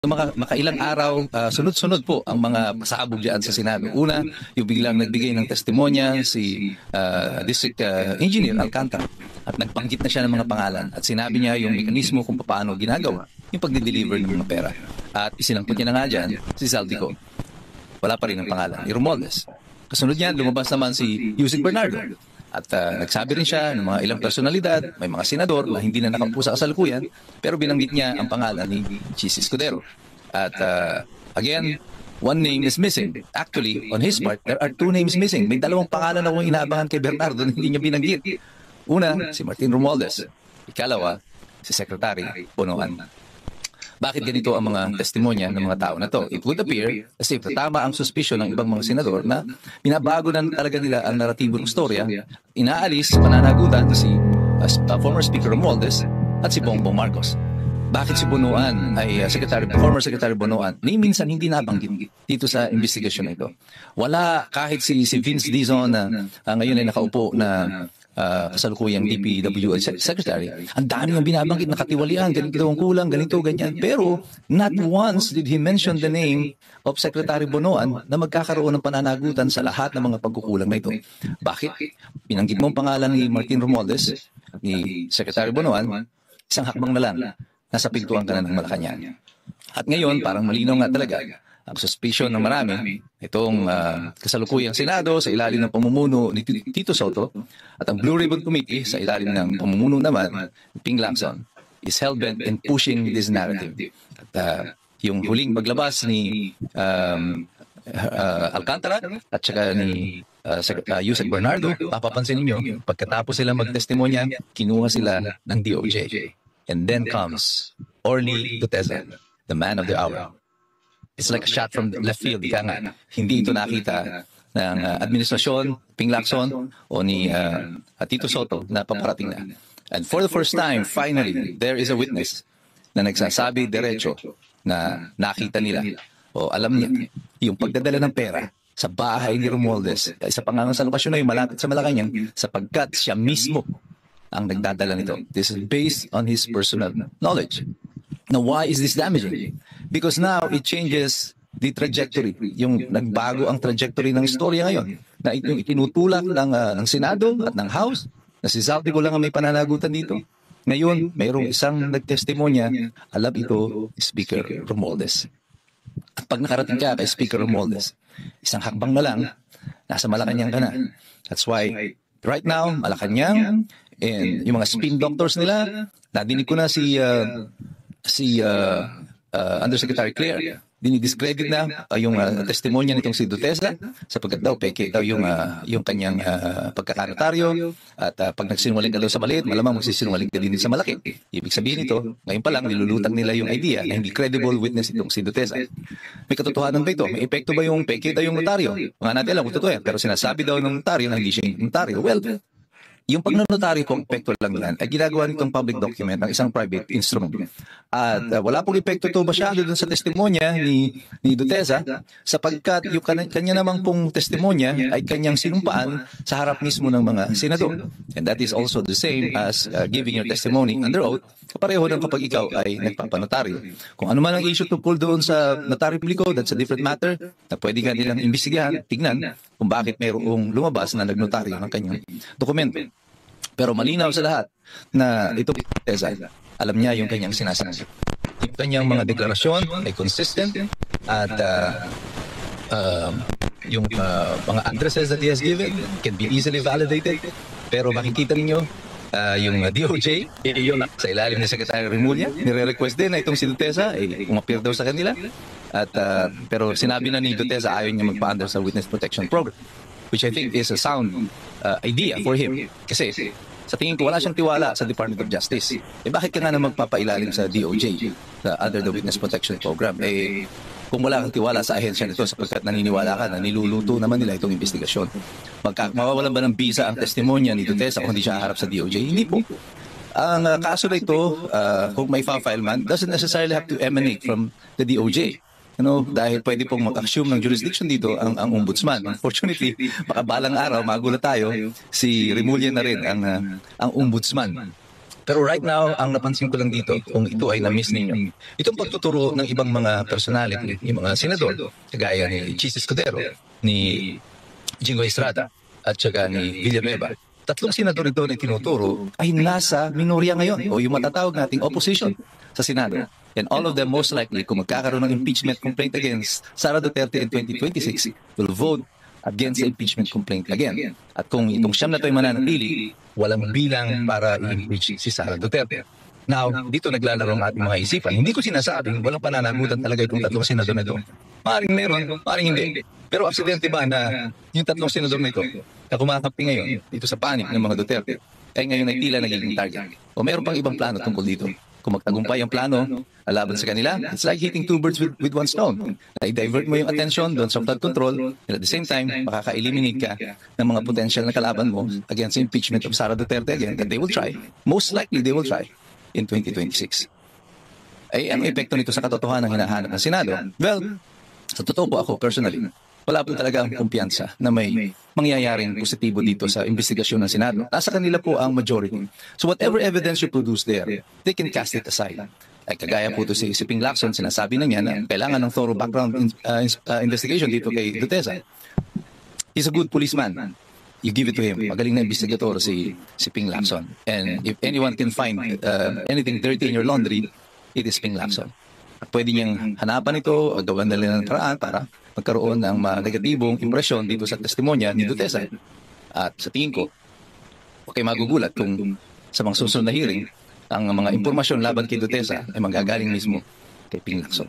Makailang araw, sunod-sunod po ang mga pasabog diyan sa Senado. Una, yung biglang nagbigay ng testimonya si District Engineer Alcantara at nagbanggit na siya ng mga pangalan at sinabi niya yung mekanismo kung paano ginagawa yung pagde-deliver ng mga pera. At isinampot niya na nga dyan si Zaldico. Wala pa rin ang pangalan, ni Romualdez. Kasunod niya, lumabas naman si Yusek Bernardo. At nagsabi rin siya ng mga ilang personalidad, may mga senador na hindi na nakaupo sa kasalukuyan, pero binanggit niya ang pangalan ni Chis Escudero. At again, one name is missing. Actually, on his part, there are two names missing. May dalawang pangalan akong inaabangan kay Bernardo na hindi niya binanggit. Una, si Martin Romualdez. Ikalawa, si Secretary Bonoan. Bakit ganito ang mga testimonya ng mga tao na to? It would appear as if tama ang suspicion ng ibang mga senador na binabago na talaga nila ang naratibo ng storya, inaalis pananagutan si former Speaker Romualdez at si Bongbong Marcos. Bakit si Bonoan ay former Secretary Bonoan ni minsan hindi nabanggit dito sa investigasyon na ito? Wala kahit si Vince Dizon na ngayon ay nakaupo na kasalukuyang DPWH Secretary. Ang dami ng binabanggit na katiwalian, ganito ang kulang, ganito, ganyan. Pero not once did he mention the name of Secretary Bonoan na magkakaroon ng pananagutan sa lahat ng mga pagkukulang na ito. Bakit? Pinanggit mo ang pangalan ni Martin Romualdez, ni Secretary Bonoan, isang hakbang na lang, nasa pintuan ka na ng Malacanang. At ngayon, parang malinaw nga talaga ang suspicion ng marami, itong kasalukuyang Senado sa ilalim ng pamumuno ni Tito Soto at ang Blue Ribbon Committee sa ilalim ng pamumuno naman ni Ping Lacson is hellbent in pushing this narrative. At yung huling paglabas ni Alcantara at saka ni Yusek Bernardo, papapansin niyo, pagkatapos sila magtestimonya, kinuha sila ng DOJ. And then comes Orly Gutesa, the man of the hour. It's like a shot from left field. Ika nga, hindi ito nakita ng administrasyon, Ping Lacson o ni Tito Soto na paparating na. And for the first time, finally, there is a witness na nagsasabi diretso na nakita nila o alam niya yung pagdadala ng pera sa bahay ni Romualdez. Isa pa nga sa lokasyon na yung malapit sa Malacanang sapagkat siya mismo ang nagdadala nito. This is based on his personal knowledge. Now, why is this damaging? Because now it changes the trajectory. Yung nagbago ang trajectory ng istorya ngayon. Na yung itinutulak ng Senado at ng House, na si Zaldico lang ang may pananagutan dito. Ngayon, mayroong isang nagtestimonya, alam ito, Speaker Romualdez. At pag nakarating ka kay Speaker Romualdez, isang hakbang na lang, nasa Malacanang ka na. That's why, right now, Malacanang, and yung mga spin doctors nila, nadinig ko na si Undersecretary Claire, dinidiscredit na yung testimonya nitong si Dutesa sapagkat daw peke daw yung kanyang pagkakanotaryo at pag nagsinungaling ka daw sa maliit, malamang magsisinungaling ka din sa malaki. Ibig sabihin nito, ngayon pa lang nilulutang nila yung idea na hindi credible witness itong si Dutesa. May katotohanan ba ito? May epekto ba yung peke daw yung notaryo? Mga natin alam kung totoo yan, pero sinasabi daw ng notaryo na hindi siya yung notaryo. Well, yung pagnonotaryo pong epekto lang yan ay ginagawa nitong public document ng isang private instrument. At wala pong epekto ito masyado dun sa testimonya ni Dutesa sapagkat yung kanya namang pong testimonya ay kanyang sinumpaan sa harap mismo ng mga senador. And that is also the same as giving your testimony under oath, kapareho ng kapag ikaw ay nagpapanotaryo. Kung ano man ang issue tungkol doon sa notaryo publiko, that's a different matter na pwede nga nilang imbestigahan, tignan kung bakit mayroong lumabas na nagnotaryo ng kanyang dokumento. Pero malinaw sa lahat na ito alam niya yung kanyang sinasabi. Yung kanyang mga deklarasyon ay consistent at yung mga addresses that he has given can be easily validated. Pero makikita niyo yung DOJ sa ilalim ni Secretary Remulla, nire-request din na itong si Dutesa umapir daw sa kanila. At pero sinabi na ni Dutesa ayaw niya magpa-under sa Witness Protection Program, which I think is a sound idea for him. Kasi sa tingin ko wala siyang tiwala sa Department of Justice. Bakit ka nga na magpapailalim sa DOJ under the Witness Protection Program? Kung wala kang tiwala sa ahensya nito sapagkat naniniwala ka na niluluto naman nila itong investigasyon. Mawawalan ba ng bisa ang testimonya ni Dutesa kung hindi siya harap sa DOJ? Hindi po. Ang kaso na ito, kung may file man, doesn't necessarily have to emanate from the DOJ. Dahil pwede pong mag-assume ng jurisdiction dito ang ombudsman. Unfortunately, baka balang araw, magulat tayo, si Remulla na rin ang ombudsman. Pero right now, ang napansin ko lang dito, kung ito ay na-miss ninyo, itong pagtuturo ng ibang mga personality, yung mga senador, kagaya ni Chis Escudero, ni Jingo Estrada, at saka ni Villanueva. Tatlong senador ito na tinuturo ay nasa minorya ngayon o yung matatawag nating opposition sa Senado. And all of them most likely, kung magkakaroon ng impeachment complaint against Sara Duterte in 2026, will vote against the impeachment complaint again. At kung itong siyam na ito ay mananatili, walang bilang para i-impeach si Sara Duterte. Now, dito naglalaro ang ating mga isipan. Hindi ko sinasabing walang pananagutan talaga itong tatlong senador na ito. Maring meron, maring hindi. Pero aksidente ba na yung tatlong senador na ito na kumakampi ngayon dito sa panig ng mga Duterte ay ngayon ay tila nagiging target? O meron pang ibang plano tungkol dito? Kung magtagumpay ang plano laban sa kanila, it's like hitting two birds with one stone. Na-divert mo yung attention doon sa flood control, and at the same time, makaka-eliminate ka ng mga potential na kalaban mo against the impeachment of Sara Duterte again, that they will try. Most likely, they will try in 2026. Ay, ang epekto nito sa katotohanan ng hinahanap ng Senado? Well, sa totoo po ako, personally, wala po talaga ang kumpiyansa na may mangyayaring positibo dito sa investigasyon ng Senado. Nasa kanila po ang majority. So whatever evidence you produce there, they can cast it aside. Ay kagaya po ito si Ping Lacson, sinasabi na niya na kailangan ng thorough background investigation dito kay Duterte. He's a good policeman. You give it to him. Magaling na investigator si Ping Lacson. And if anyone can find anything dirty in your laundry, it is Ping Lacson. At pwede niyang hanapan ito o gawan nila ng paraan para magkaroon ng negatibong impresyon dito sa testimonya ni Duterte. At sa tingin ko, okay magugulat kung sa mga susunod na hearing, ang mga impormasyon laban kay Duterte ay manggagaling mismo kay Ping Lacson.